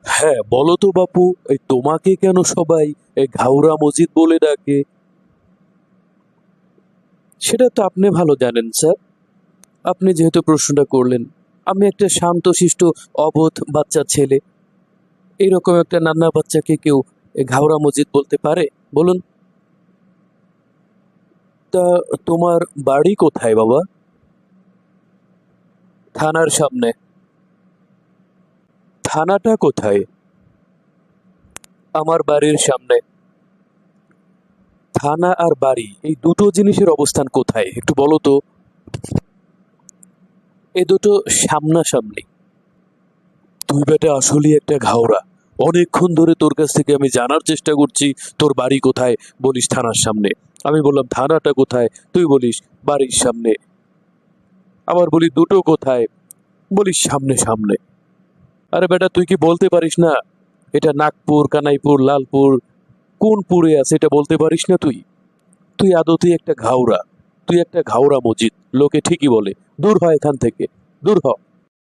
হ্যাঁ বলো তো বাপু, এই তোমাকে কেন সবাই এই ঘাউরা মজিদ বলে ডাকে? সেটা তো আপনি ভালো জানেন স্যার। আপনি যেহেতু প্রশ্নটা করলেন, আমি একটা শান্তশিষ্ট অবোধ বাচ্চা ছেলে। এইরকম একটা নান্না বাচ্চাকে কেউ এ ঘাওড়া মজিদ বলতে পারে বলুন? তা তোমার বাড়ি কোথায় বাবা? থানার সামনে। থানাটা কোথায়? আমার বাড়ির সামনে। থানা আর বাড়ি এই দুটো জিনিসের অবস্থান কোথায় একটু বলো তো? এ দুটো সামনাসামনি। তুই বেটা আসলেই একটা ঘাওড়া। অনেকক্ষণ ধরে তোর কাছ থেকে আমি জানার চেষ্টা করছি তোর বাড়ি কোথায়, বলিস থানার সামনে। আমি বললাম থানাটা কোথায়, তুই বলিস বাড়ির সামনে। আবার বলি দুটো কোথায়, বলিস সামনে সামনে। আরে বেটা তুই কি বলতে পারিস না এটা নাগপুর, কানাইপুর, লালপুর কোন পুরে আছে এটা বলতে পারিস না তুই? তুই আদতেই একটা ঘাওড়া। তুই একটা ঘাওড়া মজিদ, লোকে ঠিকই বলে। দূর হয় এখান থেকে, দূর হ।